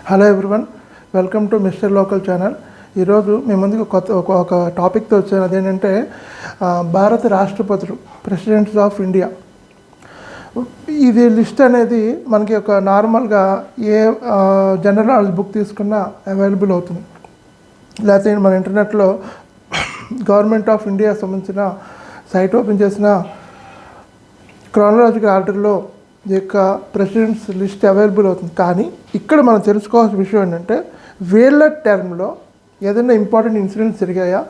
Hello everyone, welcome to mister local channel. ఈరోజు మీ ముందుకు ఒక టాపిక్తో వచ్చాను. అదేంటంటే భారత రాష్ట్రపతులు, ప్రెసిడెంట్స్ ఆఫ్ ఇండియా. ఇది లిస్ట్ అనేది మనకి ఒక నార్మల్గా ఏ జనరల్ నాలెడ్జ్ బుక్ తీసుకున్నా అవైలబుల్ అవుతుంది. లేకపోతే మన ఇంటర్నెట్లో గవర్నమెంట్ ఆఫ్ ఇండియా సంబంధించిన సైట్ ఓపెన్ చేసిన క్రానలాజికల్ ఆర్డర్లో ఈ యొక్క ప్రెసిడెంట్స్ లిస్ట్ అవైలబుల్ అవుతుంది. కానీ ఇక్కడ మనం తెలుసుకోవాల్సిన విషయం ఏంటంటే వీళ్ళ టర్మ్లో ఏదైనా ఇంపార్టెంట్ ఇన్సిడెంట్స్ జరిగాయా,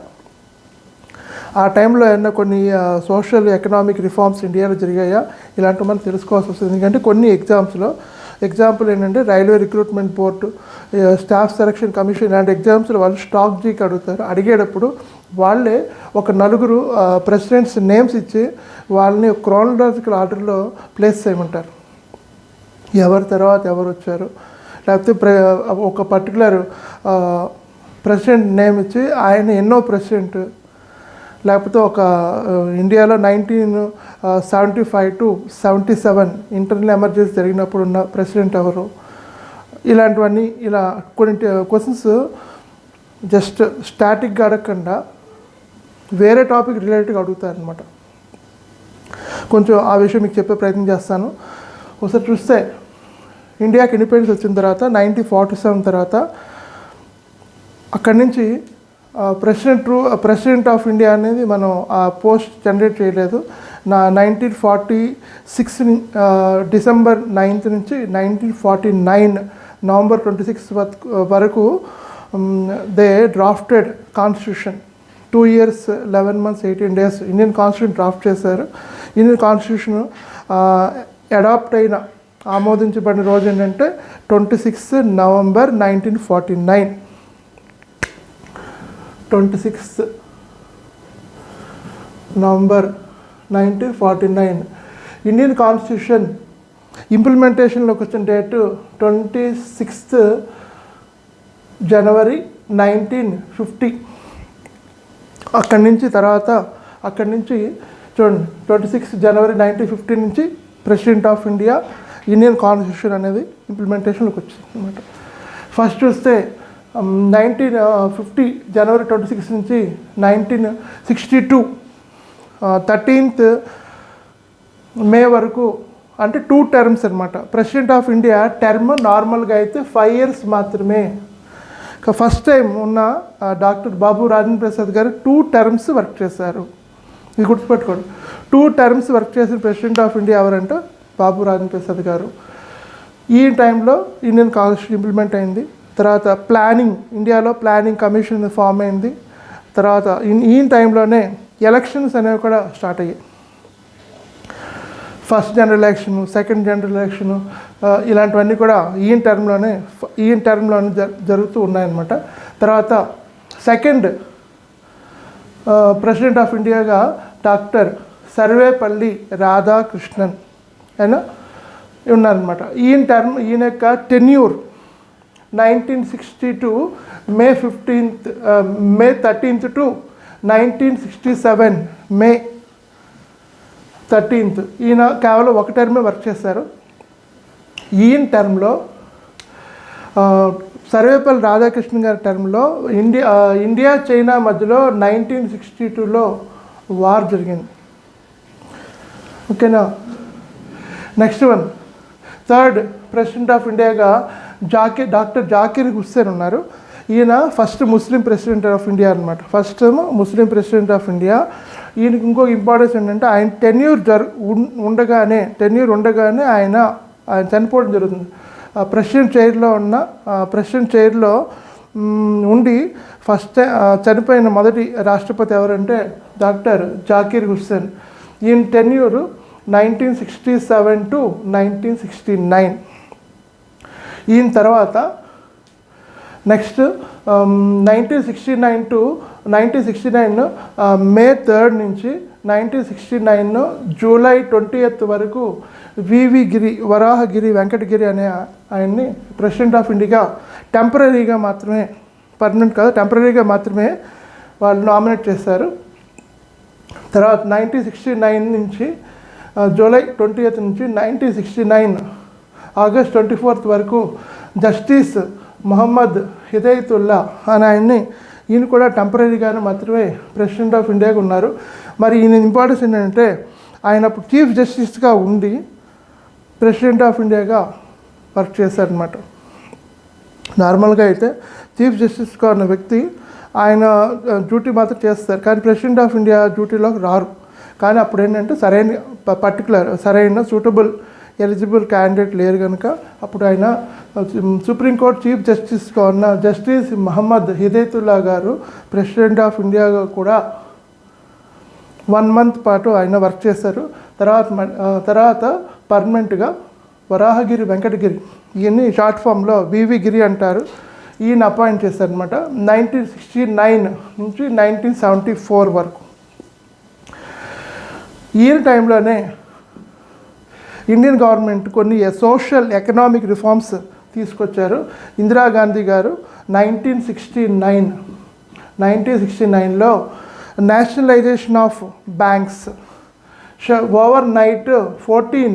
ఆ టైంలో ఏదైనా కొన్ని సోషల్ ఎకనామిక్ రిఫార్మ్స్ ఇండియాలో జరిగాయా, ఇలాంటివి మనం తెలుసుకోవాల్సి వస్తుంది. ఎందుకంటే కొన్ని ఎగ్జాంపుల్ ఏంటంటే railway recruitment board, staff selection commission ఇలాంటి ఎగ్జామ్స్లో వాళ్ళు స్టాక్ జీకి అడుగుతారు. అడిగేటప్పుడు వాళ్ళే ఒక నలుగురు ప్రెసిడెంట్స్ నేమ్స్ ఇచ్చి వాళ్ళని క్రోనలాజికల్ ఆర్డర్లో ప్లేస్ చేయమంటారు. ఎవరి తర్వాత ఎవరు వచ్చారు, లేకపోతే ఒక పర్టికులర్ ప్రెసిడెంట్ నేమ్ ఇచ్చి ఆయన ఎన్నో ప్రెసిడెంట్, లేకపోతే ఒక ఇండియాలో 1975 to 77 ఇంటర్నల్ ఎమర్జెన్సీ జరిగినప్పుడు ఉన్న ప్రెసిడెంట్ ఎవరు, ఇలాంటివన్నీ ఇలా కొన్ని క్వశ్చన్స్ జస్ట్ స్టాటిక్గా అడగకుండా వేరే టాపిక్ రిలేటెడ్గా అడుగుతారనమాట. కొంచెం ఆ విషయం మీకు చెప్పే ప్రయత్నం చేస్తాను. ఒకసారి చూస్తే ఇండియాకి ఇండిపెండెన్స్ వచ్చిన తర్వాత 1947 తర్వాత అక్కడి నుంచి ప్రెసిడెంట్ ఆఫ్ ఇండియా అనేది మనం ఆ పోస్ట్ జనరేట్ చేయలేదు. 1946 డిసెంబర్ 9th నుంచి 1949 నవంబర్ 26 వరకు they drafted constitution. 2 years 11 months 18 days Indian constitution draft చేశారు. ఇండియన్ కాన్స్టిట్యూషన్ అడాప్ట్ అయిన ఆమోదించబడిన రోజు ఏంటంటే 26 నవంబర్ 1949. 26 నవంబర్ 1949 ఇండియన్ కాన్స్టిట్యూషన్ ఇంప్లిమెంటేషన్లోకి వచ్చిన డేటు 26 జనవరి 1950. అక్కడి నుంచి చూడండి 26 జనవరి 1950 నుంచి president of India Indian constitution అనేది ఇంప్లిమెంటేషన్లోకి వచ్చింది అనమాట. ఫస్ట్ చూస్తే 1950 జనవరి 26 నుంచి 1962 13th మే వరకు, అంటే 2 terms అనమాట. ప్రెసిడెంట్ ఆఫ్ ఇండియా టర్మ్ నార్మల్గా అయితే 5 years మాత్రమే. ఫస్ట్ టైం ఉన్న డాక్టర్ బాబు రాజేంద్ర ప్రసాద్ గారు 2 terms వర్క్ చేశారు. ఇది గుర్తుపెట్టుకోండి. 2 terms వర్క్ చేసిన ప్రెసిడెంట్ ఆఫ్ ఇండియా ఎవరంటే బాబు రాజేంద్ర ప్రసాద్ గారు. ఈ టైంలో ఇండియన్ కాన్స్టిట్యూషన్ ఇంప్లిమెంట్ అయింది. తర్వాత ఇండియాలో ప్లానింగ్ కమిషన్ ఫామ్ అయింది. తర్వాత ఈ టైంలోనే ఎలక్షన్స్ అనేవి కూడా స్టార్ట్ అయ్యాయి. First general election, second general election, ఇలాంటివన్నీ కూడా ఈ టర్మ్లోనే జరుగుతూ ఉన్నాయన్నమాట. తర్వాత సెకండ్ ప్రెసిడెంట్ ఆఫ్ ఇండియాగా డాక్టర్ సర్వేపల్లి రాధాకృష్ణన్ అయినా ఉన్నారనమాట. ఈయన యొక్క tenure 1962 May 13th to 1967 May 13th. ఈయన కేవలం ఒక టర్మే వర్క్ చేశారు. ఈయన టర్మ్లో సర్వేపల్లి రాధాకృష్ణన్ గారి టర్మ్లో ఇండియా చైనా మధ్యలో 1962లో వార్ జరిగింది. ఓకేనా. Next one, third president of ఇండియాగా డాక్టర్ జాకిర్ హుస్సేన్ ఉన్నారు. ఈయన first Muslim president of India అనమాట. First Muslim president of India. ఈయనకి ఇంకొక ఇంపార్టెన్స్ ఏంటంటే ఆయన టెన్యూర్ ఉండగానే ఆయన చనిపోవడం జరుగుతుంది. ప్రెసిడెంట్ చైర్లో ఉండి ఫస్ట్ చనిపోయిన మొదటి రాష్ట్రపతి ఎవరంటే డాక్టర్ జాకిర్ హుస్సేన్. ఈయన టెన్యూర్ 1967 to 1969. ఈయన తర్వాత నెక్స్ట్ 1969 మే 3rd నుంచి 1969 జూలై 20th వరకు వరాహగిరి వెంకటగిరి అనే ఆయన్ని ప్రెసిడెంట్ ఆఫ్ ఇండియా టెంపరీగా మాత్రమే, పర్మనెంట్ కాదు, టెంపరీగా మాత్రమే వాళ్ళు నామినేట్ చేశారు. తర్వాత 1969 నుంచి జూలై 20th నుంచి 1969 ఆగస్ట్ 24th వరకు జస్టిస్ మొహమ్మద్ హిదయతుల్లా అని ఈయన కూడా టెంపరీగానే మాత్రమే ప్రెసిడెంట్ ఆఫ్ ఇండియాగా ఉన్నారు. మరి ఈయన ఇంపార్టెన్స్ ఏంటంటే ఆయన అప్పుడు చీఫ్ జస్టిస్గా ఉండి ప్రెసిడెంట్ ఆఫ్ ఇండియాగా వర్క్ చేశారనమాట. నార్మల్గా అయితే చీఫ్ జస్టిస్గా ఉన్న వ్యక్తి ఆయన డ్యూటీ మాత్రం చేస్తారు, కానీ ప్రెసిడెంట్ ఆఫ్ ఇండియా డ్యూటీలోకి రారు. కానీ అప్పుడు ఏంటంటే సరైన సూటబుల్ ఎలిజిబుల్ క్యాండిడేట్ లేరు కనుక అప్పుడు ఆయన సుప్రీంకోర్టు చీఫ్ జస్టిస్గా ఉన్న జస్టిస్ మహమ్మద్ హిదయతుల్లా గారు ప్రెసిడెంట్ ఆఫ్ ఇండియాగా కూడా 1 month పాటు ఆయన వర్క్ చేశారు. తర్వాత పర్మనెంట్గా వరాహగిరి వెంకటగిరి, ఈయన్ని షార్ట్ ఫామ్లో వివి గిరి అంటారు, ఈయన అపాయింట్ చేశారనమాట 1969 నుంచి 1974 వరకు. ఈయన టైంలోనే ఇండియన్ గవర్నమెంట్ కొన్ని సోషల్ ఎకనామిక్ రిఫార్మ్స్ తీసుకొచ్చారు. ఇందిరాగాంధీ గారు 1969లో nationalisation of banks, overnight 14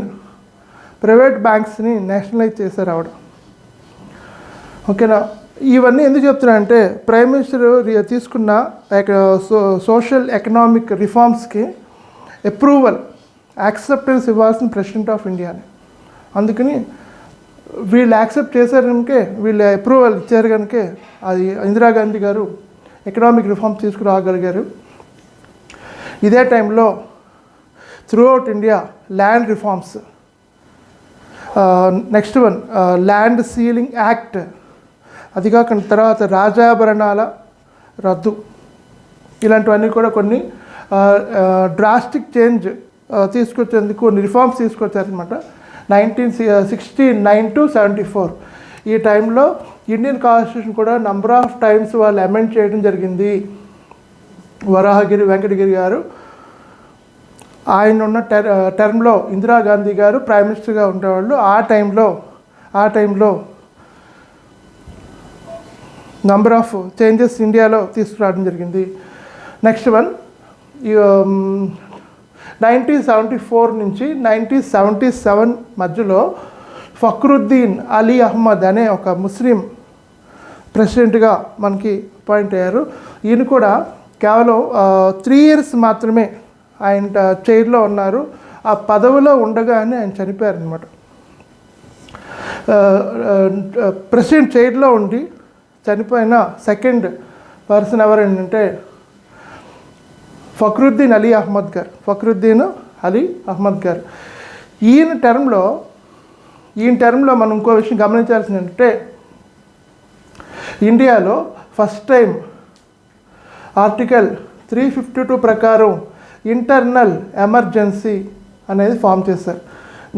private బ్యాంక్స్ని నేషనలైజ్ చేశారు ఆవిడ. ఓకేనా, ఇవన్నీ ఎందుకు చెప్తున్నా అంటే ప్రైమ్ మినిస్టర్ తీసుకున్న సోషల్ ఎకనామిక్ రిఫార్మ్స్కి అప్రూవల్ యాక్సెప్టెన్స్ ఇవ్వాల్సిన ప్రెసిడెంట్ ఆఫ్ ఇండియాని. అందుకని వీళ్ళు యాక్సెప్ట్ చేశారు కనుకే, వీళ్ళు అప్రూవల్ ఇచ్చారు కనుకే అది ఇందిరాగాంధీ గారు ఎకనామిక్ రిఫార్మ్స్ తీసుకురాగలిగారు. ఇదే టైంలో throughout India land reforms, next one land ceiling act, అది కాకుండా తర్వాత రాజాభరణాల రద్దు, ఇలాంటివన్నీ కూడా కొన్ని డ్రాస్టిక్ చేంజ్ తీసుకొచ్చేందుకు కొన్ని రిఫార్మ్స్ తీసుకొచ్చారనమాట 1969 to 74. ఈ టైంలో ఇండియన్ కాన్స్టిట్యూషన్ కూడా నంబర్ ఆఫ్ టైమ్స్ వాళ్ళు అమెండ్ చేయడం జరిగింది. వరాహగిరి వెంకటగిరి గారు ఆయన ఉన్న టర్మ్లో ఇందిరాగాంధీ గారు ప్రైమ్ మినిస్టర్గా ఉండేవాళ్ళు. ఆ టైంలో నంబర్ ఆఫ్ చేంజెస్ ఇండియాలో తీసుకురావడం జరిగింది. నెక్స్ట్ వన్ 1974 నుంచి 1977 మధ్యలో ఫక్రుద్దీన్ అలీ అహ్మద్ అనే ఒక ముస్లిం ప్రెసిడెంట్గా మనకి అపాయింట్ అయ్యారు. ఈయన కూడా కేవలం 3 years మాత్రమే ఆయన చైర్లో ఉన్నారు. ఆ పదవిలో ఉండగానే ఆయన చనిపోయారనమాట. ప్రెసిడెంట్ చైర్లో ఉండి చనిపోయిన సెకండ్ పర్సన్ ఎవరంటే ఫక్రుద్దీన్ అలీ అహ్మద్ గారు. ఈయన టర్మ్లో మనం ఇంకో విషయం గమనించాల్సింది ఏంటంటే ఇండియాలో ఫస్ట్ టైం ఆర్టికల్ 352 ప్రకారం ఇంటర్నల్ ఎమర్జెన్సీ అనేది ఫామ్ చేశారు.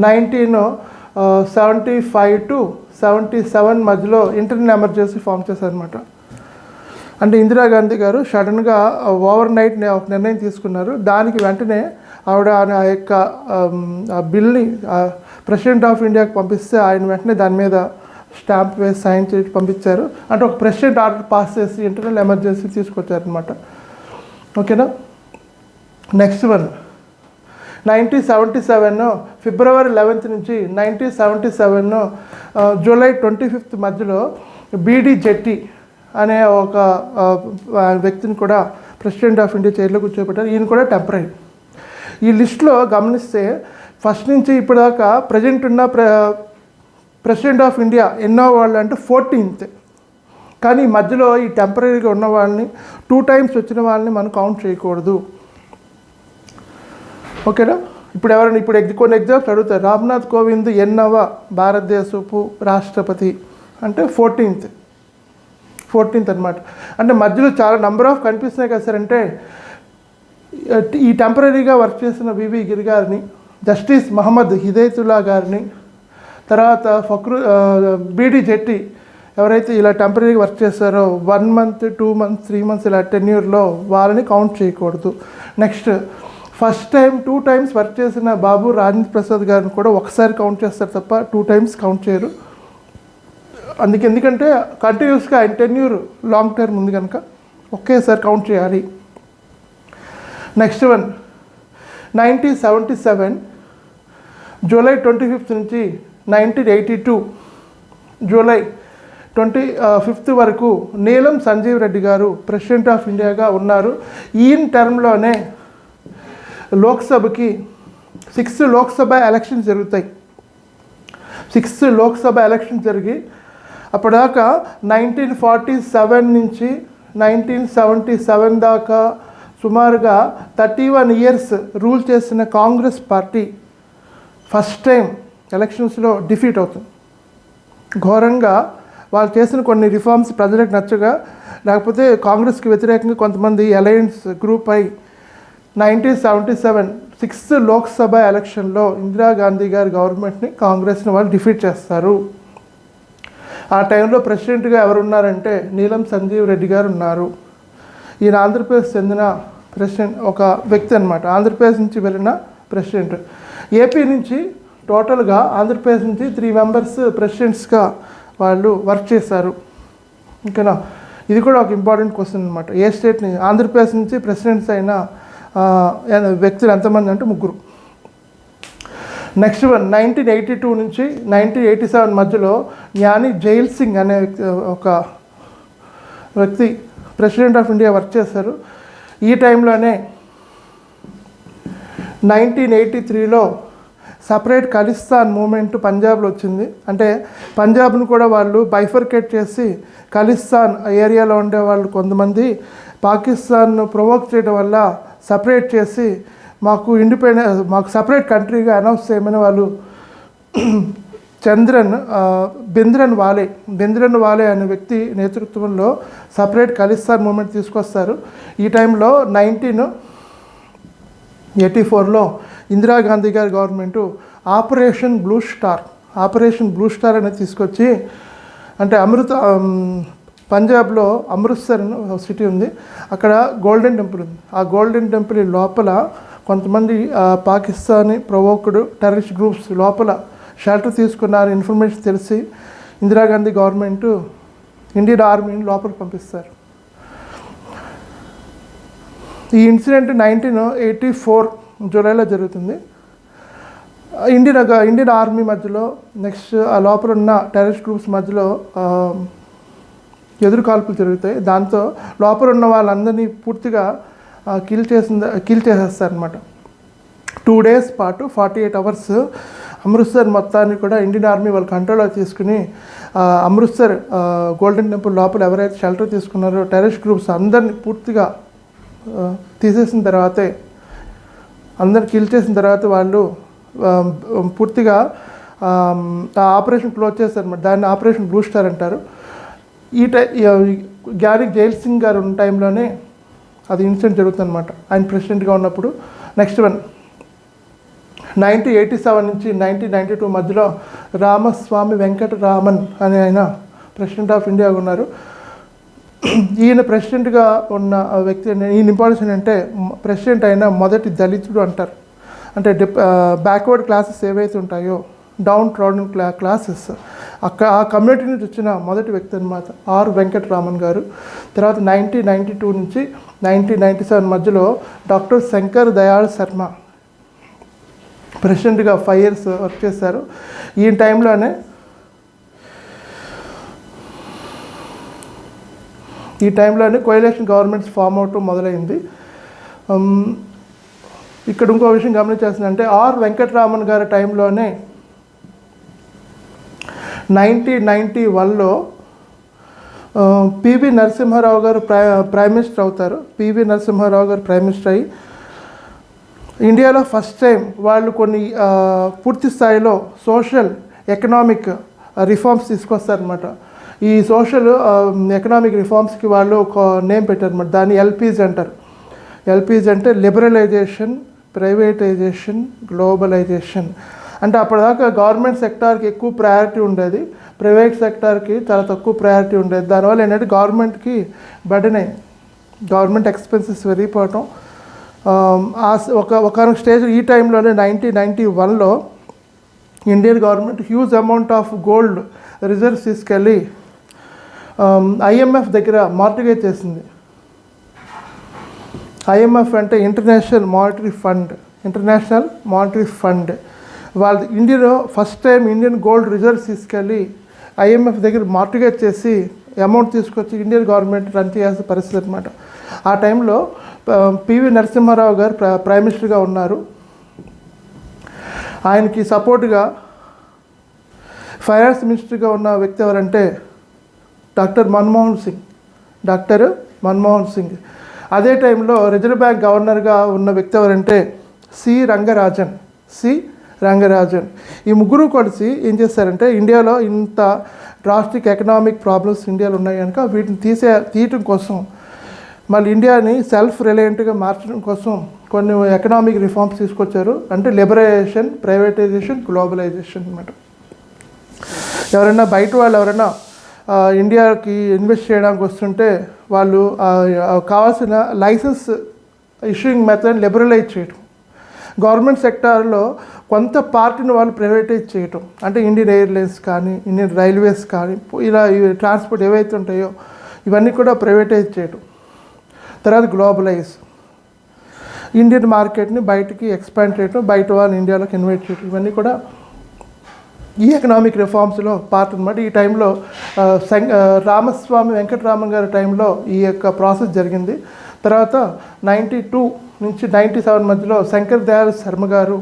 1975 to 77 మధ్యలో ఇంటర్నల్ ఎమర్జెన్సీ ఫామ్ చేశారనమాట. అంటే ఇందిరాగాంధీ గారు సడన్గా ఓవర్ నైట్ ఒక నిర్ణయం తీసుకున్నారు. దానికి వెంటనే ఆవిడ ఆ యొక్క బిల్ని ప్రెసిడెంట్ ఆఫ్ ఇండియాకి పంపిస్తే ఆయన వెంటనే దాని మీద స్టాంప్ వేసి సైన్ చేసి పంపించారు. అంటే ఒక ప్రెసిడెంట్ ఆర్డర్ పాస్ చేసి ఇంటర్నల్ ఎమర్జెన్సీ తీసుకొచ్చారనమాట. ఓకేనా, నెక్స్ట్ వన్ 1977 February 11th నుంచి 1977 July 25th మధ్యలో బీడీ జెట్టి అనే ఒక వ్యక్తిని కూడా ప్రెసిడెంట్ ఆఫ్ ఇండియా చైర్లో కూర్చోబెట్టారు. ఈయన కూడా టెంపరీ. ఈ లిస్టులో గమనిస్తే ఫస్ట్ నుంచి ఇప్పటిదాకా ప్రజెంట్ ఉన్న ప్రెసిడెంట్ ఆఫ్ ఇండియా ఎన్నో వాళ్ళు అంటే 14th. కానీ మధ్యలో ఈ టెంపరీగా ఉన్న వాళ్ళని 2 times వచ్చిన వాళ్ళని మనం కౌంట్ చేయకూడదు. ఓకేనా, ఇప్పుడు కొన్ని ఎగ్జామ్స్ అడుగుతారు. రామ్నాథ్ కోవింద్ ఎన్నవ భారతదేశపు రాష్ట్రపతి అంటే 14th అనమాట. అంటే మధ్యలో చాలా నంబర్ ఆఫ్ కనిపిస్తున్నాయి కదా సార్. అంటే ఈ టెంపరీగా వర్క్ చేసిన వివి గిరి గారిని, జస్టిస్ మహమ్మద్ హిదయతుల్లా గారిని, తర్వాత బీడీ జెట్టి ఎవరైతే ఇలా టెంపరీగా వర్క్ చేస్తారో 1 month 2 months 3 months ఇలా టెన్యూర్లో వాళ్ళని కౌంట్ చేయకూడదు. Next first time 2 times work చేసిన బాబు రాజేంద్ర ప్రసాద్ గారిని కూడా ఒకసారి కౌంట్ చేస్తారు తప్ప 2 times కౌంట్ చేయరు. ఎందుకంటే కంటిన్యూస్గా ఆయన టెన్యూర్ లాంగ్ టర్మ్ ఉంది కనుక ఒకేసారి కౌంట్ చేయాలి. నెక్స్ట్ వన్ 1977 July 25th నుంచి 1982 జూలై 25 వరకు నీలం సంజీవ్ రెడ్డి గారు ప్రెసిడెంట్ ఆఫ్ ఇండియాగా ఉన్నారు. ఈయన టర్మ్లోనే లోక్సభకి 6 లోక్సభ ఎలక్షన్స్ జరుగుతాయి. 6 లోక్సభ ఎలక్షన్ జరిగి అప్పటిదాకా 1947 నుంచి 1977 దాకా సుమారుగా 31 ఇయర్స్ రూల్ చేసిన కాంగ్రెస్ పార్టీ ఫస్ట్ టైం ఎలక్షన్స్లో డిఫీట్ అవుతుంది. ఘోరంగా వాళ్ళు చేసిన కొన్ని రిఫార్మ్స్ ప్రజలకు నచ్చగా, లేకపోతే కాంగ్రెస్కి వ్యతిరేకంగా కొంతమంది అలయన్స్ గ్రూప్ అయి 1977 6th లోక్సభ ఎలక్షన్లో ఇందిరాగాంధీ గారి గవర్నమెంట్ని, కాంగ్రెస్ని వాళ్ళు డిఫీట్ చేస్తారు. ఆ టైంలో ప్రెసిడెంట్గా ఎవరున్నారంటే నీలం సంజీవ్ రెడ్డి గారు ఉన్నారు. ఈయన ఆంధ్రప్రదేశ్ చెందిన ప్రెసిడెంట్, ఒక వ్యక్తి అనమాట. ఆంధ్రప్రదేశ్ నుంచి వెళ్ళిన ప్రెసిడెంట్. ఏపీ నుంచి టోటల్గా ఆంధ్రప్రదేశ్ నుంచి 3 మెంబర్స్ ప్రెసిడెంట్స్గా వాళ్ళు వర్క్ చేశారు. ఇంకనా ఇది కూడా ఒక ఇంపార్టెంట్ క్వశ్చన్ అనమాట. ఏ స్టేట్ని ఆంధ్రప్రదేశ్ నుంచి ప్రెసిడెంట్స్ అయిన వ్యక్తులు ఎంతమంది అంటే 3. నెక్స్ట్ వన్ 1982 నుంచి 1987 మధ్యలో జ్ఞాని జైల్ సింగ్ అనే ఒక వ్యక్తి ప్రెసిడెంట్ ఆఫ్ ఇండియా వర్క్ చేశారు. ఈ టైంలోనే 1983లో సపరేట్ ఖలిస్తాన్ మూమెంట్ పంజాబ్లో వచ్చింది. అంటే పంజాబ్ను కూడా వాళ్ళు బైఫర్కేట్ చేసి ఖలిస్తాన్ ఏరియాలో ఉండే వాళ్ళు కొంతమంది పాకిస్తాన్ను ప్రొవోక్ చేయడం వల్ల సపరేట్ చేసి మాకు సపరేట్ కంట్రీగా అనౌన్స్ చేయమని వాళ్ళు బింద్రన్ వాలే అనే వ్యక్తి నేతృత్వంలో సపరేట్ ఖలిస్తాన్ మూమెంట్ తీసుకొస్తారు. ఈ టైంలో 1984లో ఇందిరాగాంధీ గారి గవర్నమెంటు ఆపరేషన్ బ్లూ స్టార్ అనేది తీసుకొచ్చి, అంటే పంజాబ్లో అమృత్సర్ సిటీ ఉంది, అక్కడ గోల్డెన్ టెంపుల్ ఉంది. ఆ గోల్డెన్ టెంపుల్ లోపల కొంతమంది పాకిస్తానీ ప్రొవోక్డ్ టెర్రరిస్ట్ గ్రూప్స్ లోపల షెల్టర్ తీసుకున్నారు ఇన్ఫర్మేషన్ తెలిసి ఇందిరాగాంధీ గవర్నమెంటు ఇండియన్ ఆర్మీని లోపలికి పంపిస్తారు. ఈ ఇన్సిడెంట్ 1984 జూలైలో జరుగుతుంది. ఇండియన్ ఆర్మీ మధ్యలో నెక్స్ట్ ఆ లోపల ఉన్న టెర్రరిస్ట్ గ్రూప్స్ మధ్యలో ఎదురు కాల్పులు జరుగుతాయి. దాంతో లోపల ఉన్న వాళ్ళందరినీ పూర్తిగా కిల్ చేసేస్తారనమాట. 2 days పాటు 48 hours అమృత్సర్ మొత్తాన్ని కూడా ఇండియన్ ఆర్మీ వాళ్ళు కంట్రోల్లో తీసుకుని అమృత్సర్ గోల్డెన్ టెంపుల్ లోపల ఎవరైతే షెల్టర్ తీసుకున్నారో టెర్రరిస్ట్ గ్రూప్స్ అందరినీ పూర్తిగా తీసేసిన తర్వాతే, అందరిని కిల్ చేసిన తర్వాత వాళ్ళు పూర్తిగా ఆపరేషన్ క్లోజ్ చేస్తారన్నమాట. దాన్ని ఆపరేషన్ బ్లూ స్టార్ అంటారు. జ్ఞాని జైల్ సింగ్ గారు ఉన్న టైంలోనే అది ఇన్సిడెంట్ జరుగుతుందన్నమాట, ఆయన ప్రెసిడెంట్గా ఉన్నప్పుడు. నెక్స్ట్ వన్ 1987 నుంచి 1992 మధ్యలో రామస్వామి వెంకటరామన్ అనే ఆయన ప్రెసిడెంట్ ఆఫ్ ఇండియాగా ఉన్నారు. ఈయన ప్రెసిడెంట్గా ఉన్న వ్యక్తి, ఈయన ఇంపార్టెన్స్ ఏంటంటే ప్రెసిడెంట్ అయిన మొదటి దళితుడు అంటారు. అంటే బ్యాక్వర్డ్ క్లాసెస్ ఏవైతే ఉంటాయో, డౌన్ ట్రాడన్ క్లాసెస్, ఆ కమ్యూనిటీ నుంచి వచ్చిన మొదటి వ్యక్తి అనమాట ఆర్ వెంకటరామన్ గారు. తర్వాత 1992 నుంచి 1997 మధ్యలో డాక్టర్ శంకర్ దయాళ్ శర్మ ప్రెసిడెంట్గా 5 years వర్క్ చేశారు. ఈ టైంలోనే కోయలేషన్ గవర్నమెంట్స్ ఫామ్ అవటం మొదలైంది. ఇక్కడ ఇంకో విషయం గమనించాల్సిందంటే ఆర్ వెంకటరామన్ గారి టైంలోనే 1991లో పివి నరసింహారావు గారు ప్రైమ్ మినిస్టర్ అవుతారు. పివి నరసింహారావు గారు ప్రైమ్ మినిస్టర్ అయ్యి ఇండియాలో ఫస్ట్ టైం వాళ్ళు కొన్ని పూర్తి స్థాయిలో సోషల్ ఎకనామిక్ రిఫార్మ్స్ తీసుకొస్తారనమాట. ఈ సోషల్ ఎకనామిక్ రిఫార్మ్స్కి వాళ్ళు ఒక నేమ్ పెట్టారనమాట. దాన్ని ఎల్పీజీ అంటారు. ఎల్పీజీ అంటే లిబరలైజేషన్, ప్రైవేటైజేషన్, గ్లోబలైజేషన్. అంటే అప్పటిదాకా గవర్నమెంట్ సెక్టార్కి ఎక్కువ ప్రయారిటీ ఉండేది, ప్రైవేట్ సెక్టార్కి చాలా తక్కువ ప్రయారిటీ ఉండేది. దానివల్ల ఏంటంటే గవర్నమెంట్కి బర్డెన్ అయింది, గవర్నమెంట్ ఎక్స్పెన్సెస్ పెరిగిపోవటం. ఒక స్టేజ్ ఈ టైంలోనే 1991లో Indian government huge amount of gold reserves తీసుకెళ్ళి ఐఎంఎఫ్ దగ్గర మార్టిగేజ్ చేసింది. ఐఎంఎఫ్ అంటే ఇంటర్నేషనల్ మానిటరీ ఫండ్. వాళ్ళు ఇండియాలో first time Indian gold reserves తీసుకెళ్ళి ఐఎంఎఫ్ దగ్గర మార్టిగేజ్ చేసి అమౌంట్ తీసుకొచ్చి ఇండియన్ గవర్నమెంట్ రన్ చేయాల్సిన పరిస్థితి అనమాట. ఆ టైంలో పివి నరసింహారావు గారు ప్రైమ్ మినిస్టర్గా ఉన్నారు. ఆయనకి సపోర్ట్గా ఫైనాన్స్ మినిస్టర్గా ఉన్న వ్యక్తి ఎవరంటే డాక్టర్ మన్మోహన్ సింగ్. అదే టైంలో రిజర్వ్ బ్యాంక్ గవర్నర్గా ఉన్న వ్యక్తి ఎవరంటే సి రంగరాజన్. ఈ ముగ్గురు కలిసి ఏం చేస్తారంటే ఇండియాలో ఇంత డ్రాస్టిక్ ఎకనామిక్ ప్రాబ్లమ్స్ ఇండియాలో ఉన్నాయి కనుక వీటిని తీయటం కోసం, మళ్ళీ ఇండియాని సెల్ఫ్ రిలయంట్గా మార్చడం కోసం కొన్ని ఎకనామిక్ రిఫార్మ్స్ తీసుకొచ్చారు. అంటే లిబరేషన్, ప్రైవేటైజేషన్, గ్లోబలైజేషన్ అన్నమాట. ఎవరైనా బయట వాళ్ళు ఎవరైనా ఇండియాకి ఇన్వెస్ట్ చేయడానికి వస్తుంటే వాళ్ళు కావాల్సిన లైసెన్స్ ఇష్యూయింగ్ మెథడ్ లిబరలైజ్ చేయటం, గవర్నమెంట్ సెక్టార్లో కొంత పార్టీని వాళ్ళు ప్రైవేటైజ్ చేయటం, అంటే ఇండియన్ ఎయిర్లైన్స్ కానీ, ఇండియన్ రైల్వేస్ కానీ, ఇలా ట్రాన్స్పోర్ట్ ఏవైతే ఉంటాయో ఇవన్నీ కూడా ప్రైవేటైజ్ చేయటం. తర్వాత గ్లోబలైజ్, ఇండియన్ మార్కెట్ని బయటికి ఎక్స్పాండ్ చేయటం, బయట వాళ్ళు ఇండియాలోకి ఇన్వైట్ చేయటం, ఇవన్నీ కూడా ఈ ఎకనామిక్ రిఫార్మ్స్లో పార్ట్ అనమాట. ఈ టైంలో రామస్వామి వెంకటరామన్ గారి టైంలో ఈ యొక్క ప్రాసెస్ జరిగింది. తర్వాత 92 నుంచి 97 మధ్యలో శంకర్ దయాళ్ శర్మ గారు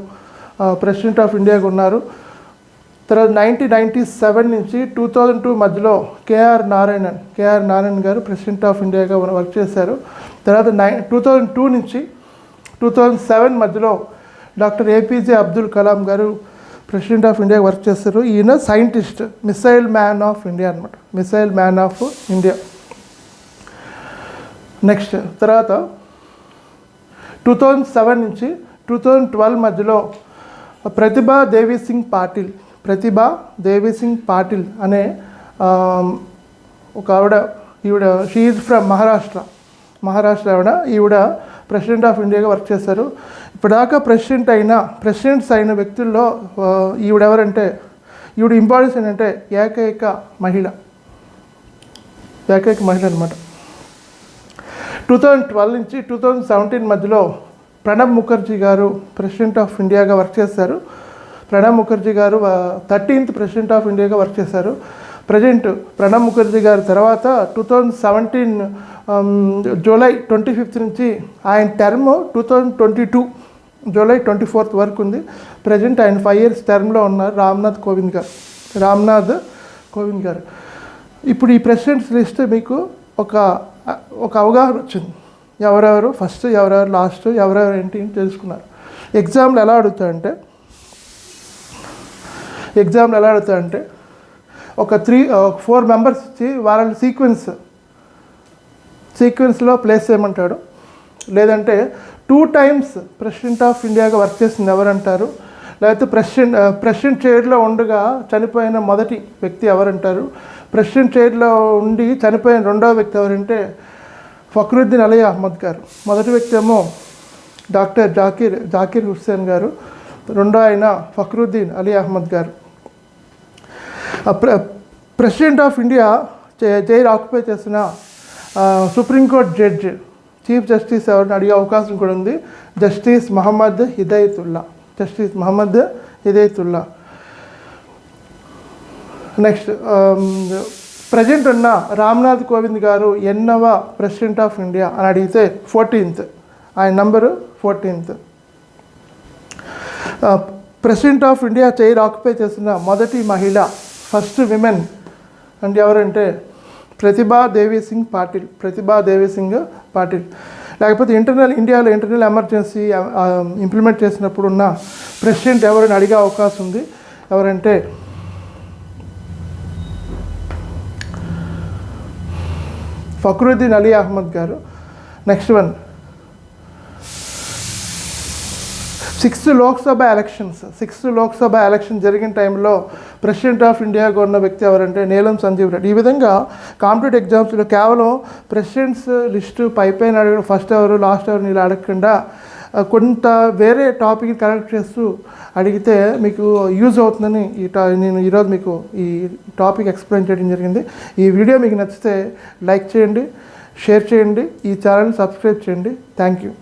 ప్రెసిడెంట్ ఆఫ్ ఇండియాగా ఉన్నారు. తర్వాత 1997 నుంచి 2002 మధ్యలో కేఆర్ నారాయణన్ గారు ప్రెసిడెంట్ ఆఫ్ ఇండియాగా వర్క్ చేశారు. తర్వాత 2002 నుంచి 2007 మధ్యలో డాక్టర్ ఏపీజే అబ్దుల్ కలాం గారు ప్రెసిడెంట్ ఆఫ్ ఇండియా వర్క్ చేస్తారు. ఈయన scientist, missile man of India అనమాట, missile man of India. Next తర్వాత 2007 నుంచి 2012 మధ్యలో ప్రతిభా దేవి సింగ్ పాటిల్ అనే ఒక ఈవిడ షీఈ్ ఫ్రమ్ మహారాష్ట్ర ఈవిడ ప్రెసిడెంట్ ఆఫ్ ఇండియాగా వర్క్ చేశారు. ఇప్పటిదాకా ప్రెసిడెంట్స్ అయిన వ్యక్తుల్లో ఈవిడెవరంటే, ఈవిడ ఇంపార్టెన్స్ ఏంటంటే ఏకైక మహిళ అనమాట. 2012 నుంచి 2017 మధ్యలో ప్రణబ్ ముఖర్జీ గారు ప్రెసిడెంట్ ఆఫ్ ఇండియాగా వర్క్ చేశారు. ప్రణబ్ ముఖర్జీ గారు 13th ప్రెసిడెంట్ ఆఫ్ ఇండియాగా వర్క్ చేశారు. ప్రజెంట్ ప్రణబ్ ముఖర్జీ గారి తర్వాత 2017 జూలై 25th నుంచి ఆయన టర్మ్ 2022 జూలై 24th వరకు ఉంది. ప్రజెంట్ ఆయన 5 years టర్మ్లో ఉన్నారు రామ్నాథ్ కోవింద్ గారు. ఇప్పుడు ఈ ప్రెసిడెంట్స్ లిస్ట్ మీకు ఒక అవగాహన వచ్చింది. ఎవరెవరు ఫస్ట్, ఎవరెవరు లాస్ట్, ఎవరెవరు ఏంటి తెలుసుకున్నారు. ఎగ్జామ్లు ఎలా అడుగుతాయంటే ఒక 4 మెంబర్స్ ఇచ్చి వాళ్ళ సీక్వెన్స్లో ప్లేస్ చేయమంటాడు. లేదంటే 2 times ప్రెసిడెంట్ ఆఫ్ ఇండియాగా వర్క్ చేసింది ఎవరంటారు, లేకపోతే ప్రెసిడెంట్ చైర్లో ఉండగా చనిపోయిన మొదటి వ్యక్తి ఎవరంటారు, ప్రెసిడెంట్ చైర్లో ఉండి చనిపోయిన రెండవ వ్యక్తి ఎవరంటే ఫక్రుద్దీన్ అలీ అహ్మద్ గారు. మొదటి వ్యక్తి ఏమో డాక్టర్ జాకీర్ హుస్సేన్ గారు, రెండో ఆయన ఫక్రుద్దీన్ అలీ అహ్మద్ గారు. President of India chair occupy చేసిన సుప్రీంకోర్టు జడ్జి, చీఫ్ జస్టిస్ ఎవరిని అడిగే అవకాశం కూడా ఉంది, justice Mohammad Hidayatullah. Next present ఉన్న రామ్నాథ్ కోవింద్ గారు ఎన్నవ ప్రెసిడెంట్ ఆఫ్ ఇండియా అని అడిగితే 14th, ఆయన number 14th. President of India chair occupy చేసిన మొదటి మహిళ, ఫస్ట్ విమెన్ అంటే ఎవరంటే ప్రతిభా దేవి సింగ్ పాటిల్. లేకపోతే ఇండియాలో ఇంటర్నల్ ఎమర్జెన్సీ ఇంప్లిమెంట్ చేసినప్పుడు ఉన్న ప్రెసిడెంట్ ఎవరైనా అడిగే అవకాశం ఉంది, ఎవరంటే ఫక్రుద్దీన్ అలీ అహ్మద్ గారు. Next one 6th Lok Sabha election జరిగిన టైంలో ప్రెసిడెంట్ ఆఫ్ ఇండియాగా ఉన్న వ్యక్తి ఎవరంటే నీలం సంజీవ్ రెడ్డి. ఈ విధంగా కాంపిటేటివ్ ఎగ్జామ్స్లో కేవలం ప్రెసిడెంట్స్ లిస్టు పైన అడగడం, ఫస్ట్ ఎవరు లాస్ట్ ఎవరు ఇలా అడగకుండా కొంత వేరే టాపిక్ కనెక్ట్ చేస్తూ అడిగితే మీకు యూజ్ అవుతుందని నేను ఈరోజు మీకు ఈ టాపిక్ ఎక్స్ప్లెయిన్ చేయడం జరిగింది. ఈ వీడియో మీకు నచ్చితే లైక్ చేయండి, షేర్ చేయండి, ఈ ఛానల్ సబ్స్క్రైబ్ చేయండి. Thank you.